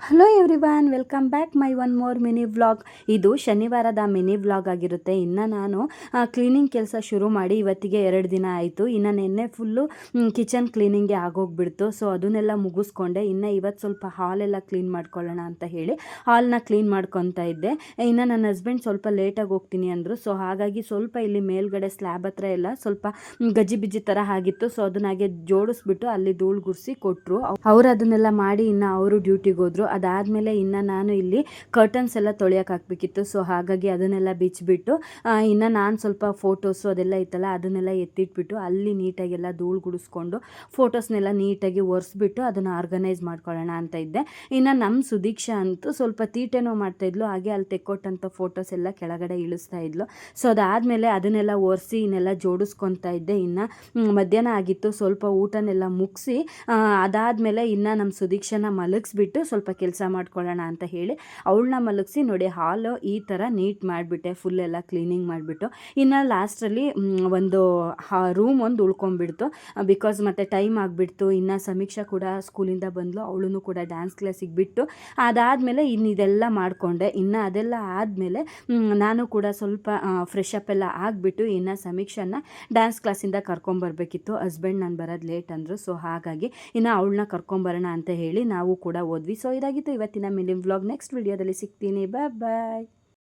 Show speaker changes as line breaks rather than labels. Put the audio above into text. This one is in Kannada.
Hello everyone, welcome back my one more mini vlog. ಇದು ಶನಿವಾರದ ಮಿನಿ ವ್ಲಾಗ್ ಆಗಿರುತ್ತೆ. ಇನ್ನು ನಾನು ಕ್ಲೀನಿಂಗ್ ಕೆಲಸ ಶುರು ಮಾಡಿ ಇವತ್ತಿಗೆ 2 ದಿನ ಆಯಿತು. ಇನ್ನು ನಿನ್ನೆ ಫುಲ್ಲು ಕಿಚನ್ ಕ್ಲೀನಿಂಗ್ಗೆ ಆಗೋಗ್ಬಿಡ್ತು. ಸೊ ಅದನ್ನೆಲ್ಲ ಮುಗಿಸ್ಕೊಂಡೆ. ಇನ್ನು ಇವತ್ತು ಸ್ವಲ್ಪ ಹಾಲೆಲ್ಲ ಕ್ಲೀನ್ ಮಾಡ್ಕೊಳ್ಳೋಣ ಅಂತ ಹೇಳಿ ಹಾಲ್ನ ಕ್ಲೀನ್ ಮಾಡ್ಕೊತಾ ಇದ್ದೆ. ಇನ್ನು ನನ್ನ ಹಸ್ಬೆಂಡ್ ಸ್ವಲ್ಪ ಲೇಟಾಗಿ ಹೋಗ್ತೀನಿ ಅಂದರು. ಸೊ ಹಾಗಾಗಿ ಸ್ವಲ್ಪ ಇಲ್ಲಿ ಮೇಲ್ಗಡೆ ಸ್ಲ್ಯಾಬ್ ಹತ್ರ ಎಲ್ಲ ಸ್ವಲ್ಪ ಗಜ್ಜಿ ಬಿಜ್ಜಿ ಥರ ಆಗಿತ್ತು. ಸೊ ಅದನ್ನ ಹಾಗೆ ಜೋಡಿಸ್ಬಿಟ್ಟು ಅಲ್ಲಿ ಧೂಳು ಗುಡಿಸಿ ಕೊಟ್ಟರು. ಅವ್ರು ಅದನ್ನೆಲ್ಲ ಮಾಡಿ ಇನ್ನು ಅವರು ಡ್ಯೂಟಿಗೆ ಹೋದರು. ಅದಾದಮೇಲೆ ಇನ್ನು ನಾನು ಇಲ್ಲಿ ಕರ್ಟನ್ಸ್ ಎಲ್ಲ ತೊಳೆಯೋಕೆ ಹಾಕಬೇಕಿತ್ತು. ಸೊ ಹಾಗಾಗಿ ಅದನ್ನೆಲ್ಲ ಬಿಚ್ಚಿಬಿಟ್ಟು ಇನ್ನು ನಾನು ಸ್ವಲ್ಪ ಫೋಟೋಸು ಅದೆಲ್ಲ ಇತ್ತಲ್ಲ ಅದನ್ನೆಲ್ಲ ಎತ್ತಿಟ್ಬಿಟ್ಟು ಅಲ್ಲಿ ನೀಟಾಗೆಲ್ಲ ಧೂಳು ಗುಡಿಸ್ಕೊಂಡು ಫೋಟೋಸ್ನೆಲ್ಲ ನೀಟಾಗಿ ಒರೆಸ್ಬಿಟ್ಟು ಅದನ್ನು ಆರ್ಗನೈಸ್ ಮಾಡ್ಕೊಳ್ಳೋಣ ಅಂತ ಇದ್ದೆ. ಇನ್ನು ನಮ್ಮ ಸುದೀಕ್ಷಾ ಅಂತೂ ಸ್ವಲ್ಪ ತೀಟೆನೋ ಮಾಡ್ತಾಯಿದ್ಲು. ಹಾಗೆ ಅಲ್ಲಿ ತೆಕ್ಕೊಟ್ಟಂಥ ಫೋಟೋಸ್ ಎಲ್ಲ ಕೆಳಗಡೆ ಇಳಿಸ್ತಾ ಇದ್ಲು. ಸೊ ಅದಾದಮೇಲೆ ಅದನ್ನೆಲ್ಲ ಒರೆಸಿ ಇನ್ನೆಲ್ಲ ಜೋಡಿಸ್ಕೊತಾ ಇದ್ದೆ. ಇನ್ನು ಮಧ್ಯಾಹ್ನ ಆಗಿತ್ತು. ಸ್ವಲ್ಪ ಊಟನೆಲ್ಲ ಮುಗಿಸಿ ಅದಾದಮೇಲೆ ಇನ್ನು ನಮ್ಮ ಸುದೀಕ್ಷಾನ ಮಲಗಿಸ್ಬಿಟ್ಟು ಸ್ವಲ್ಪ ಕೆಲಸ ಮಾಡ್ಕೊಳ್ಳೋಣ ಅಂತ ಹೇಳಿ ಅವಳನ್ನ ಮಲಗಿಸಿ ನೋಡಿ ಹಾಲು ಈ ಥರ ನೀಟ್ ಮಾಡಿಬಿಟ್ಟೆ. ಫುಲ್ಲೆಲ್ಲ ಕ್ಲೀನಿಂಗ್ ಮಾಡಿಬಿಟ್ಟು ಇನ್ನು ಲಾಸ್ಟಲ್ಲಿ ಒಂದು ರೂಮ್ ಒಂದು ಉಳ್ಕೊಂಡ್ಬಿಡ್ತು. ಬಿಕಾಸ್ ಮತ್ತು ಟೈಮ್ ಆಗಿಬಿಡ್ತು. ಇನ್ನು ಸಮೀಕ್ಷಾ ಕೂಡ ಸ್ಕೂಲಿಂದ ಬಂದಳು. ಅವಳು ಕೂಡ ಡ್ಯಾನ್ಸ್ ಕ್ಲಾಸಿಗೆ ಬಿಟ್ಟು ಅದಾದಮೇಲೆ ಇನ್ನು ಇದೆಲ್ಲ ಮಾಡಿಕೊಂಡೆ. ಇನ್ನು ಅದೆಲ್ಲ ಆದಮೇಲೆ ನಾನು ಕೂಡ ಸ್ವಲ್ಪ ಫ್ರೆಶ್ ಅಪ್ ಎಲ್ಲ ಆಗಿಬಿಟ್ಟು ಇನ್ನು ಸಮೀಕ್ಷಾನ ಡ್ಯಾನ್ಸ್ ಕ್ಲಾಸಿಂದ ಕರ್ಕೊಂಬರ್ಬೇಕಿತ್ತು. ಹಸ್ಬೆಂಡ್ ನಾನು ಬರೋದು ಲೇಟ್ ಅಂದರು. ಸೊ ಹಾಗಾಗಿ ಇನ್ನು ಅವಳನ್ನ ಕರ್ಕೊಂಬರೋಣ ಅಂತ ಹೇಳಿ ನಾವು ಕೂಡ ಹೋದ್ವಿ. ಸೊ ಇದಾಗಿತ್ತು ಇವತ್ತಿನ ಮಿನಿ ವ್ಲಾಗ್. ನೆಕ್ಸ್ಟ್ ವಿಡಿಯೋದಲ್ಲಿ ಸಿಗ್ತೀನಿ. ಬಾಯ್ ಬಾಯ್.